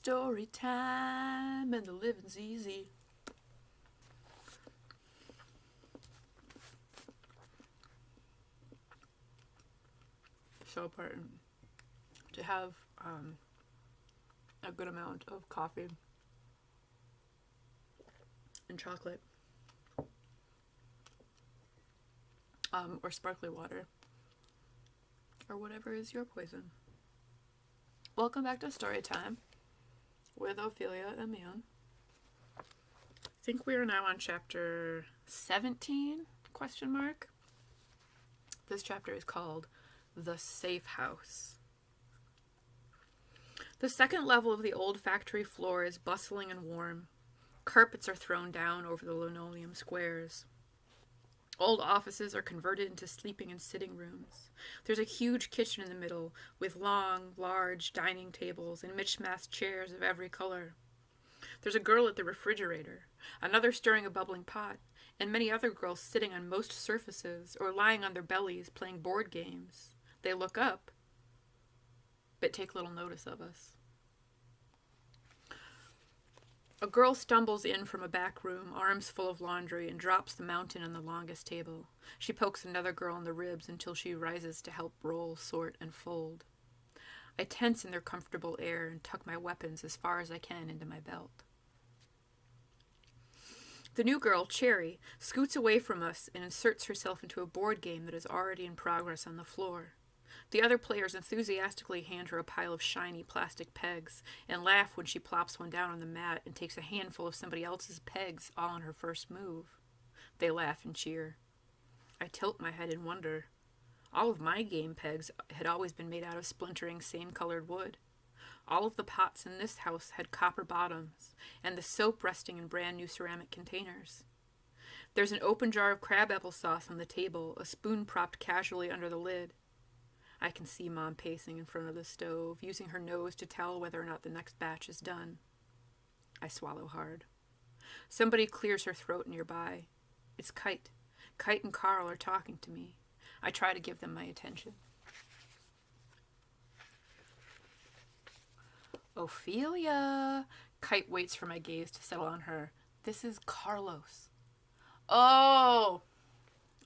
Story time and the living's easy. So important to have a good amount of coffee and chocolate, or sparkling water, or whatever is your poison. Welcome back to Story Time with Ophelia and Leon. I think we are now on chapter 17, ? This chapter is called The Safe House. The second level of the old factory floor is bustling and warm. Carpets are thrown down over the linoleum squares. Old offices are converted into sleeping and sitting rooms. There's a huge kitchen in the middle with long, large dining tables and mismatched chairs of every color. There's a girl at the refrigerator, another stirring a bubbling pot, and many other girls sitting on most surfaces or lying on their bellies playing board games. They look up, but take little notice of us. A girl stumbles in from a back room, arms full of laundry, and drops the mountain on the longest table. She pokes another girl in the ribs until she rises to help roll, sort, and fold. I tense in their comfortable air and tuck my weapons as far as I can into my belt. The new girl, Cherry, scoots away from us and inserts herself into a board game that is already in progress on the floor. The other players enthusiastically hand her a pile of shiny plastic pegs and laugh when she plops one down on the mat and takes a handful of somebody else's pegs all on her first move. They laugh and cheer. I tilt my head in wonder. All of my game pegs had always been made out of splintering same-colored wood. All of the pots in this house had copper bottoms, and the soap resting in brand-new ceramic containers. There's an open jar of crabapple sauce on the table, a spoon propped casually under the lid. I can see Mom pacing in front of the stove, using her nose to tell whether or not the next batch is done. I swallow hard. Somebody clears her throat nearby. It's Kite. Kite and Carl are talking to me. I try to give them my attention. Ophelia! Kite waits for my gaze to settle on her. This is Carlos. Oh!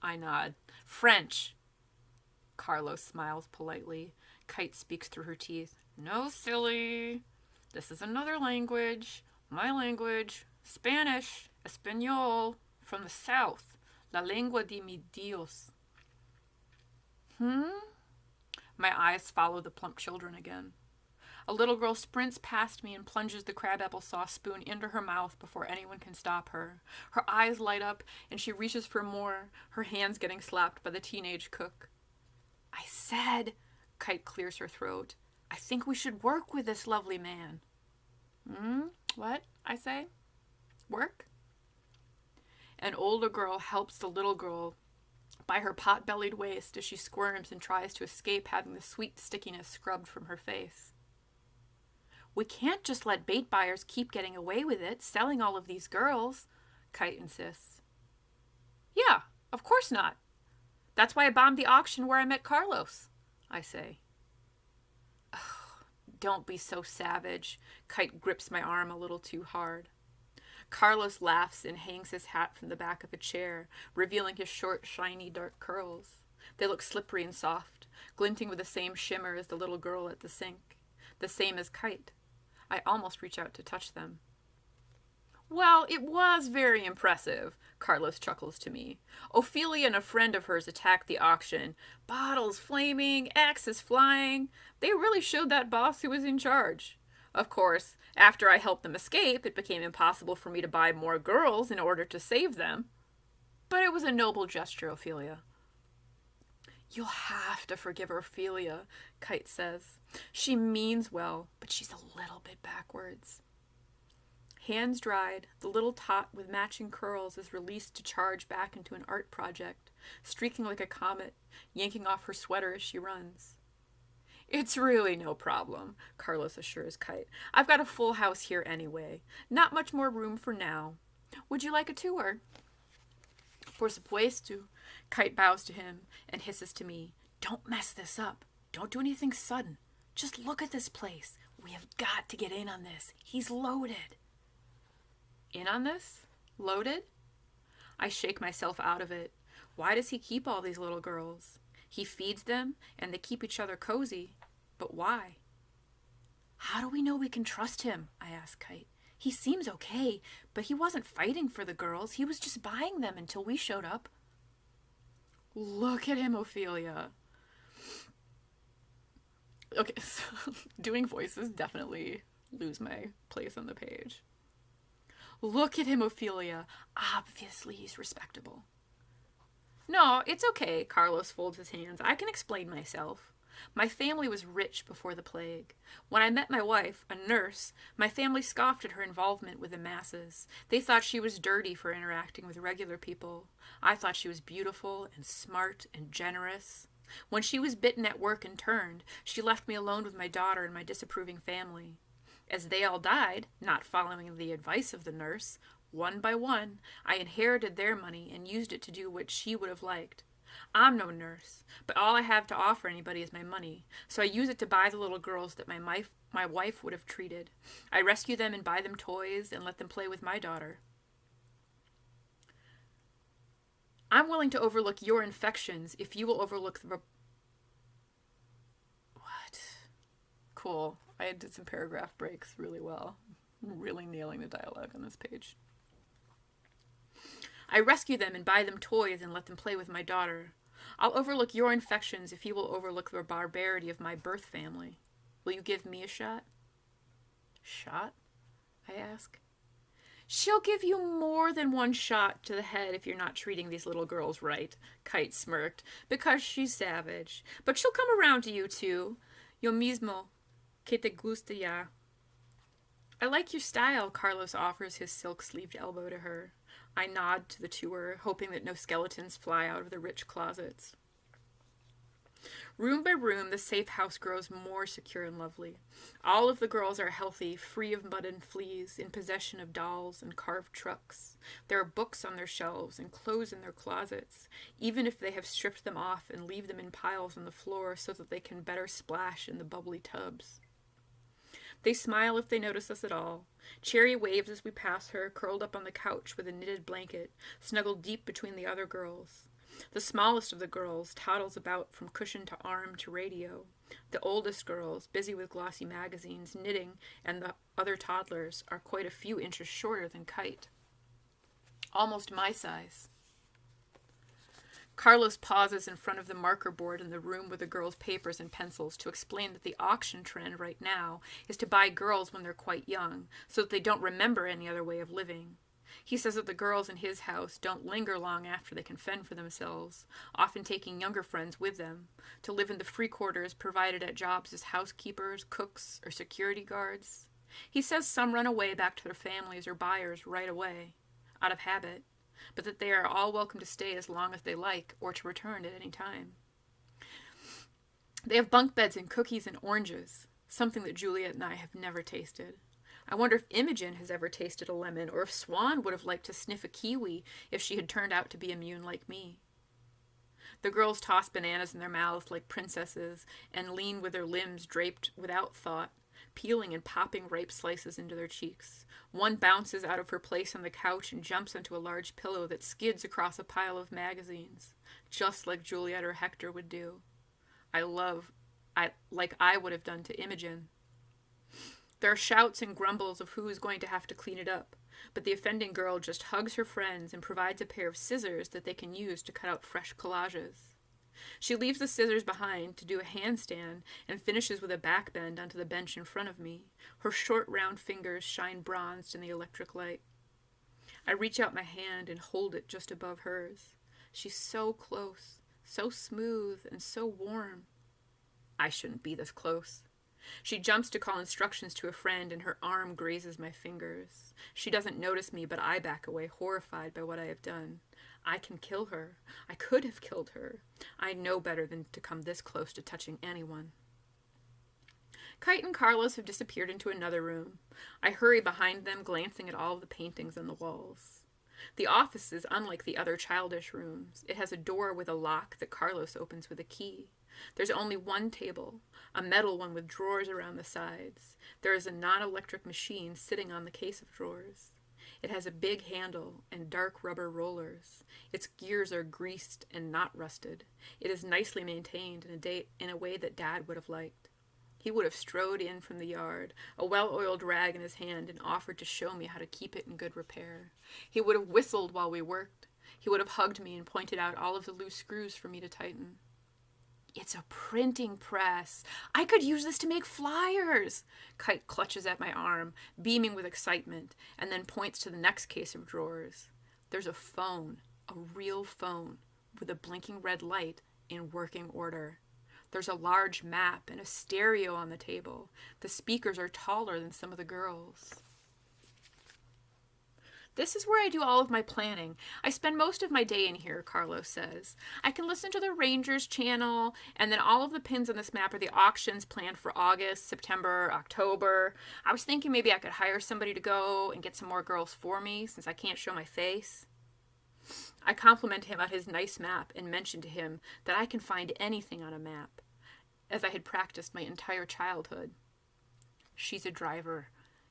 I nod. French. Carlos smiles politely. Kite speaks through her teeth. No, silly. This is another language. My language. Spanish. Espanol. From the south. La lengua de mi Dios. My eyes follow the plump children again. A little girl sprints past me and plunges the crabapple sauce spoon into her mouth before anyone can stop her. Her eyes light up and she reaches for more, her hands getting slapped by the teenage cook. I said, Kite clears her throat, I think we should work with this lovely man. What? I say. Work? An older girl helps the little girl by her pot-bellied waist as she squirms and tries to escape having the sweet stickiness scrubbed from her face. We can't just let bait buyers keep getting away with it, selling all of these girls, Kite insists. Yeah, of course not. That's why I bombed the auction where I met Carlos, I say. Oh, don't be so savage. Kite grips my arm a little too hard. Carlos laughs and hangs his hat from the back of a chair, revealing his short, shiny, dark curls. They look slippery and soft, glinting with the same shimmer as the little girl at the sink, the same as Kite. I almost reach out to touch them. Well, it was very impressive, Carlos chuckles to me. Ophelia and a friend of hers attacked the auction. Bottles flaming, axes flying. They really showed that boss who was in charge. Of course, after I helped them escape, it became impossible for me to buy more girls in order to save them. But it was a noble gesture, Ophelia. You'll have to forgive Ophelia, Kite says. She means well, but she's a little bit backwards. Hands dried, the little tot with matching curls is released to charge back into an art project, streaking like a comet, yanking off her sweater as she runs. It's really no problem, Carlos assures Kite. I've got a full house here anyway. Not much more room for now. Would you like a tour? Por supuesto. Kite bows to him and hisses to me. Don't mess this up. Don't do anything sudden. Just look at this place. We have got to get in on this. He's loaded. In on this? Loaded? I shake myself out of it. Why does he keep all these little girls? He feeds them, and they keep each other cozy. But why? How do we know we can trust him? I ask Kite. He seems okay, but he wasn't fighting for the girls. He was just buying them until we showed up. Look at him, Ophelia. Okay, so doing voices definitely lose my place on the page. Look at him, Ophelia. Obviously he's respectable. No, it's okay, Carlos folds his hands. I can explain myself. My family was rich before the plague. When I met my wife, a nurse, my family scoffed at her involvement with the masses. They thought she was dirty for interacting with regular people. I thought she was beautiful and smart and generous. When she was bitten at work and turned, she left me alone with my daughter and my disapproving family. As they all died, not following the advice of the nurse, one by one, I inherited their money and used it to do what she would have liked. I'm no nurse, but all I have to offer anybody is my money, so I use it to buy the little girls that my wife would have treated. I rescue them and buy them toys and let them play with my daughter. I'm willing to overlook your infections if you will overlook the... What? Cool. I did some paragraph breaks really well. I'm really nailing the dialogue on this page. I rescue them and buy them toys and let them play with my daughter. I'll overlook your infections if you will overlook the barbarity of my birth family. Will you give me a shot? Shot? I ask. She'll give you more than one shot to the head if you're not treating these little girls right, Kite smirked, because she's savage. But she'll come around to you too. Yo mismo, que te gusta ya. I like your style, Carlos offers his silk-sleeved elbow to her. I nod to the tour, hoping that no skeletons fly out of the rich closets. Room by room, the safe house grows more secure and lovely. All of the girls are healthy, free of mud and fleas, in possession of dolls and carved trucks. There are books on their shelves and clothes in their closets, even if they have stripped them off and leave them in piles on the floor so that they can better splash in the bubbly tubs. They smile if they notice us at all. Cherry waves as we pass her, curled up on the couch with a knitted blanket, snuggled deep between the other girls. The smallest of the girls toddles about from cushion to arm to radio. The oldest girls, busy with glossy magazines, knitting, and the other toddlers are quite a few inches shorter than Kite. Almost my size. Carlos pauses in front of the marker board in the room with the girls' papers and pencils to explain that the auction trend right now is to buy girls when they're quite young, so that they don't remember any other way of living. He says that the girls in his house don't linger long after they can fend for themselves, often taking younger friends with them, to live in the free quarters provided at jobs as housekeepers, cooks, or security guards. He says some run away back to their families or buyers right away, out of habit, but that they are all welcome to stay as long as they like or to return at any time. They have bunk beds and cookies and oranges, something that Juliet and I have never tasted. I wonder if Imogen has ever tasted a lemon, or if Swan would have liked to sniff a kiwi if she had turned out to be immune like me. The girls toss bananas in their mouths like princesses and lean with their limbs draped without thought, peeling and popping ripe slices into their cheeks. One bounces out of her place on the couch and jumps onto a large pillow that skids across a pile of magazines, just like Juliet or Hector would do. Like I would have done to Imogen. There are shouts and grumbles of who is going to have to clean it up, but the offending girl just hugs her friends and provides a pair of scissors that they can use to cut out fresh collages. She leaves the scissors behind to do a handstand and finishes with a back bend onto the bench in front of me. Her short, round fingers shine bronzed in the electric light. I reach out my hand and hold it just above hers. She's so close, so smooth, and so warm. I shouldn't be this close. She jumps to call instructions to a friend, and her arm grazes my fingers. She doesn't notice me, but I back away, horrified by what I have done. I can kill her. I could have killed her. I know better than to come this close to touching anyone. Kite and Carlos have disappeared into another room. I hurry behind them, glancing at all of the paintings on the walls. The office is unlike the other childish rooms. It has a door with a lock that Carlos opens with a key. There's only one table, a metal one with drawers around the sides. There is a non-electric machine sitting on the case of drawers. It has a big handle and dark rubber rollers. Its gears are greased and not rusted. It is nicely maintained in a way that Dad would have liked. He would have strode in from the yard, a well-oiled rag in his hand, and offered to show me how to keep it in good repair. He would have whistled while we worked. He would have hugged me and pointed out all of the loose screws for me to tighten. It's a printing press. I could use this to make flyers. Kite clutches at my arm, beaming with excitement, and then points to the next case of drawers. There's a phone, a real phone, with a blinking red light in working order. There's a large map and a stereo on the table. The speakers are taller than some of the girls. This is where I do all of my planning. I spend most of my day in here, Carlos says. I can listen to the Rangers channel, and then all of the pins on this map are the auctions planned for August, September, October. I was thinking maybe I could hire somebody to go and get some more girls for me, since I can't show my face. I compliment him on his nice map and mention to him that I can find anything on a map, as I had practiced my entire childhood. She's a driver,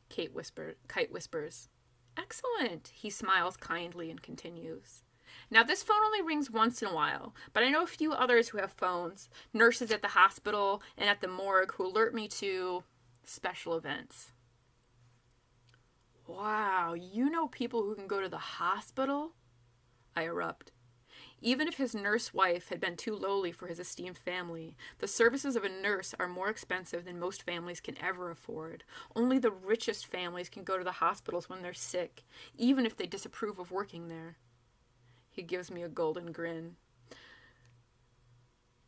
Kite whispers. Excellent, he smiles kindly and continues. Now, this phone only rings once in a while, but I know a few others who have phones, nurses at the hospital and at the morgue who alert me to special events. Wow, you know people who can go to the hospital? I erupt. Even if his nurse wife had been too lowly for his esteemed family, the services of a nurse are more expensive than most families can ever afford. Only the richest families can go to the hospitals when they're sick, even if they disapprove of working there. He gives me a golden grin,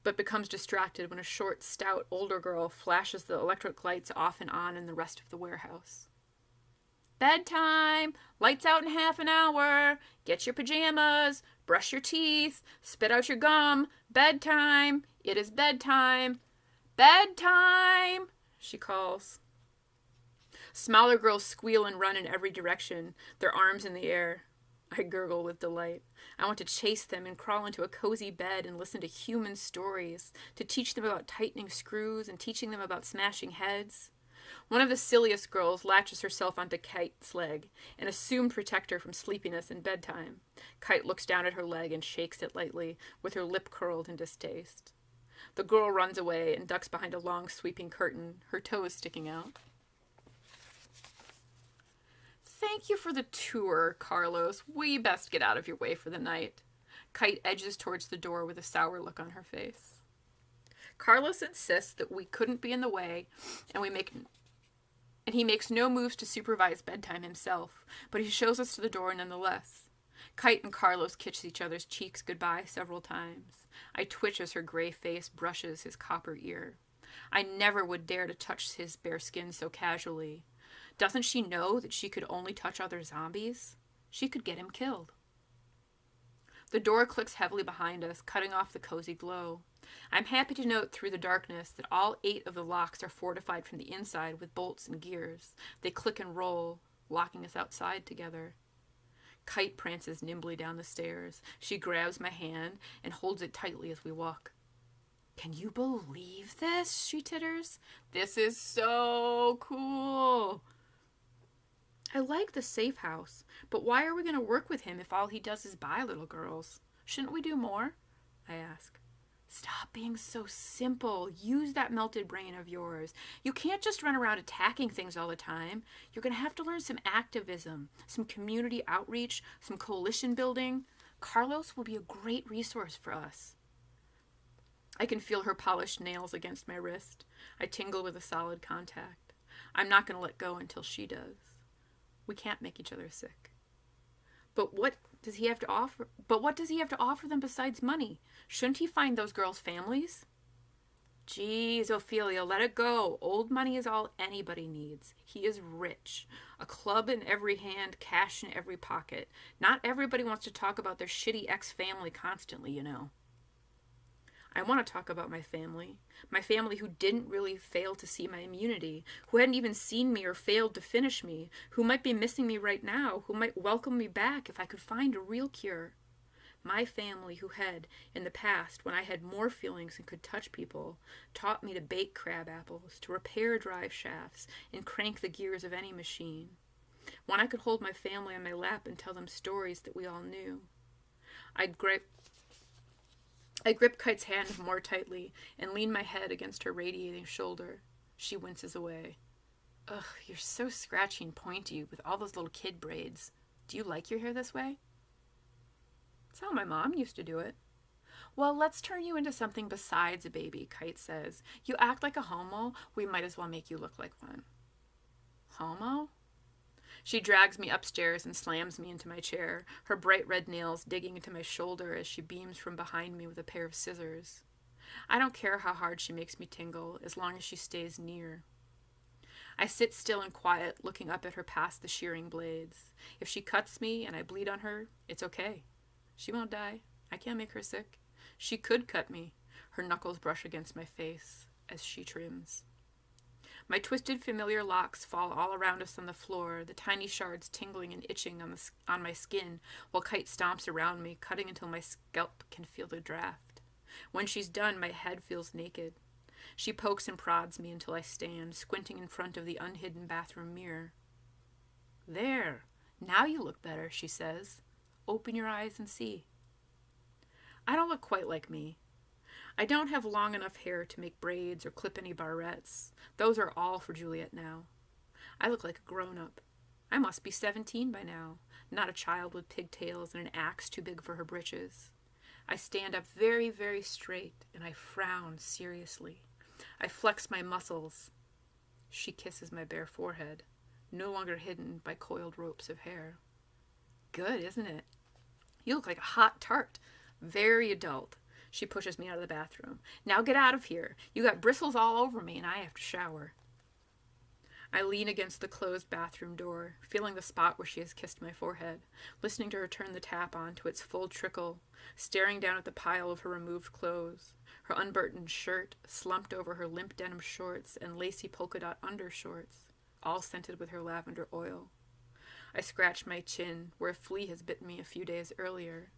but becomes distracted when a short, stout, older girl flashes the electric lights off and on in the rest of the warehouse. Bedtime! Lights out in half an hour! Get your pajamas! Brush your teeth! Spit out your gum! Bedtime! It is bedtime! Bedtime! She calls. Smaller girls squeal and run in every direction, their arms in the air. I gurgle with delight. I want to chase them and crawl into a cozy bed and listen to human stories, to teach them about tightening screws and teaching them about smashing heads. One of the silliest girls latches herself onto Kite's leg, an assumed protector from sleepiness and bedtime. Kite looks down at her leg and shakes it lightly, with her lip curled in distaste. The girl runs away and ducks behind a long sweeping curtain, her toes sticking out. Thank you for the tour, Carlos. We best get out of your way for the night. Kite edges towards the door with a sour look on her face. Carlos insists that we couldn't be in the way, and he makes no moves to supervise bedtime himself, but he shows us to the door nonetheless. Kite and Carlos kiss each other's cheeks goodbye several times. I twitch as her gray face brushes his copper ear. I never would dare to touch his bare skin so casually. Doesn't she know that she could only touch other zombies? She could get him killed. The door clicks heavily behind us, cutting off the cozy glow. I'm happy to note through the darkness that all 8 of the locks are fortified from the inside with bolts and gears. They click and roll, locking us outside together. Kite prances nimbly down the stairs. She grabs my hand and holds it tightly as we walk. Can you believe this? She titters. This is so cool. I like the safe house, but why are we going to work with him if all he does is buy little girls? Shouldn't we do more? I ask. Stop being so simple. Use that melted brain of yours. You can't just run around attacking things all the time. You're going to have to learn some activism, some community outreach, some coalition building. Carlos will be a great resource for us. I can feel her polished nails against my wrist. I tingle with a solid contact. I'm not going to let go until she does. We can't make each other sick. But what does he have to offer them besides money? Shouldn't he find those girls' families? Geez, Ophelia, let it go. Old money is all anybody needs. He is rich. A club in every hand, cash in every pocket. Not everybody wants to talk about their shitty ex-family constantly, you know. I want to talk about my family who didn't really fail to see my immunity, who hadn't even seen me or failed to finish me, who might be missing me right now, who might welcome me back if I could find a real cure. My family who had, in the past, when I had more feelings and could touch people, taught me to bake crab apples, to repair drive shafts, and crank the gears of any machine. When I could hold my family on my lap and tell them stories that we all knew. I grip Kite's hand more tightly and lean my head against her radiating shoulder. She winces away. Ugh, you're so scratchy and pointy with all those little kid braids. Do you like your hair this way? That's how my mom used to do it. Well, let's turn you into something besides a baby, Kite says. You act like a homo, we might as well make you look like one. Homo? She drags me upstairs and slams me into my chair, her bright red nails digging into my shoulder as she beams from behind me with a pair of scissors. I don't care how hard she makes me tingle, as long as she stays near. I sit still and quiet, looking up at her past the shearing blades. If she cuts me and I bleed on her, it's okay. She won't die. I can't make her sick. She could cut me. Her knuckles brush against my face as she trims. My twisted familiar locks fall all around us on the floor, the tiny shards tingling and itching on my skin, while Kite stomps around me, cutting until my scalp can feel the draft. When she's done, my head feels naked. She pokes and prods me until I stand, squinting in front of the unhidden bathroom mirror. There, now you look better, she says. Open your eyes and see. I don't look quite like me. I don't have long enough hair to make braids or clip any barrettes. Those are all for Juliet now. I look like a grown-up. I must be 17 by now, not a child with pigtails and an axe too big for her britches. I stand up very, very straight, and I frown seriously. I flex my muscles. She kisses my bare forehead, no longer hidden by coiled ropes of hair. Good, isn't it? You look like a hot tart. Very adult. She pushes me out of the bathroom. Now get out of here. You got bristles all over me and I have to shower. I lean against the closed bathroom door, feeling the spot where she has kissed my forehead, listening to her turn the tap on to its full trickle, staring down at the pile of her removed clothes, her unbuttoned shirt slumped over her limp denim shorts and lacy polka dot undershorts, all scented with her lavender oil. I scratch my chin, where a flea has bitten me a few days earlier.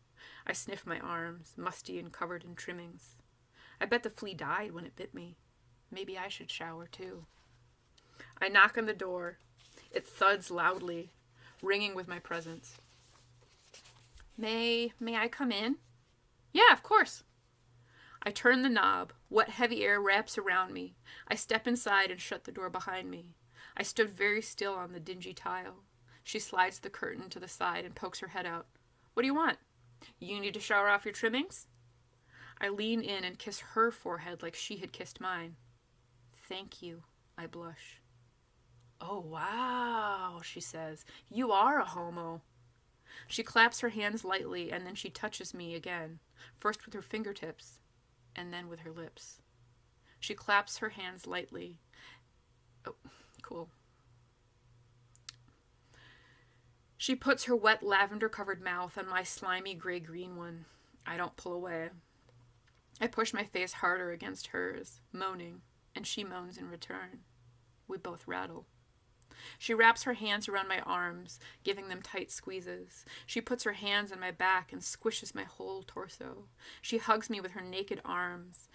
I sniff my arms, musty and covered in trimmings. I bet the flea died when it bit me. Maybe I should shower too. I knock on the door. It thuds loudly, ringing with my presence. May I come in? Yeah, of course. I turn the knob. Wet, heavy air wraps around me. I step inside and shut the door behind me. I stood very still on the dingy tile. She slides the curtain to the side and pokes her head out. What do you want? You need to shower off your trimmings? I lean in and kiss her forehead like she had kissed mine. Thank you, I blush. Oh, wow, she says. You are a homo. She claps her hands lightly and then she touches me again, first with her fingertips and then with her lips. She claps her hands lightly. Oh, cool. She puts her wet lavender-covered mouth on my slimy gray-green one. I don't pull away. I push my face harder against hers, moaning, and she moans in return. We both rattle. She wraps her hands around my arms, giving them tight squeezes. She puts her hands on my back and squishes my whole torso. She hugs me with her naked arms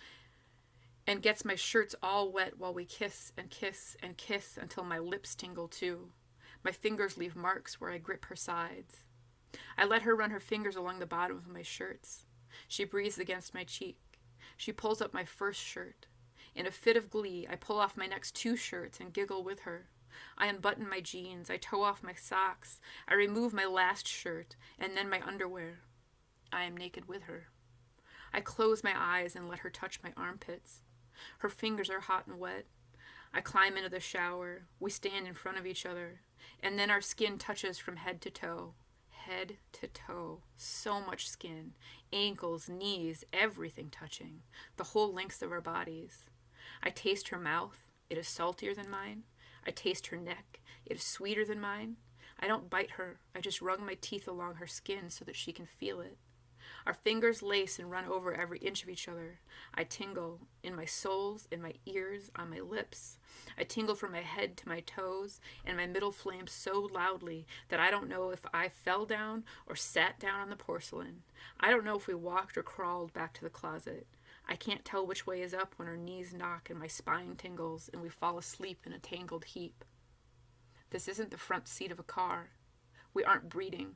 and gets my shirts all wet while we kiss and kiss and kiss until my lips tingle too. My fingers leave marks where I grip her sides. I let her run her fingers along the bottom of my shirts. She breathes against my cheek. She pulls up my first shirt. In a fit of glee, I pull off my next 2 shirts and giggle with her. I unbutton my jeans. I toe off my socks. I remove my last shirt, and then my underwear. I am naked with her. I close my eyes and let her touch my armpits. Her fingers are hot and wet. I climb into the shower. We stand in front of each other. And then our skin touches from head to toe. Head to toe. So much skin. Ankles, knees, everything touching. The whole length of our bodies. I taste her mouth. It is saltier than mine. I taste her neck. It is sweeter than mine. I don't bite her. I just wrung my teeth along her skin so that she can feel it. Our fingers lace and run over every inch of each other. I tingle in my soles, in my ears, on my lips. I tingle from my head to my toes, and my middle flames so loudly that I don't know if I fell down or sat down on the porcelain. I don't know if we walked or crawled back to the closet. I can't tell which way is up when our knees knock and my spine tingles and we fall asleep in a tangled heap. This isn't the front seat of a car. We aren't breeding.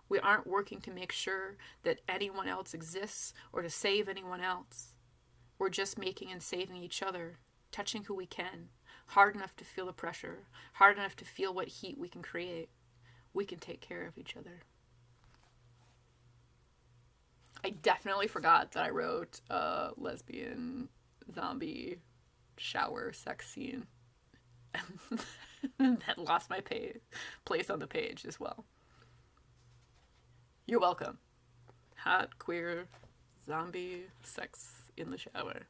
We aren't working to make sure that anyone else exists or to save anyone else. We're just making and saving each other, touching who we can, hard enough to feel the pressure, hard enough to feel what heat we can create. We can take care of each other. I definitely forgot that I wrote a lesbian zombie shower sex scene. That lost my place on the page as well. You're welcome. Hot, queer, zombie sex in the shower.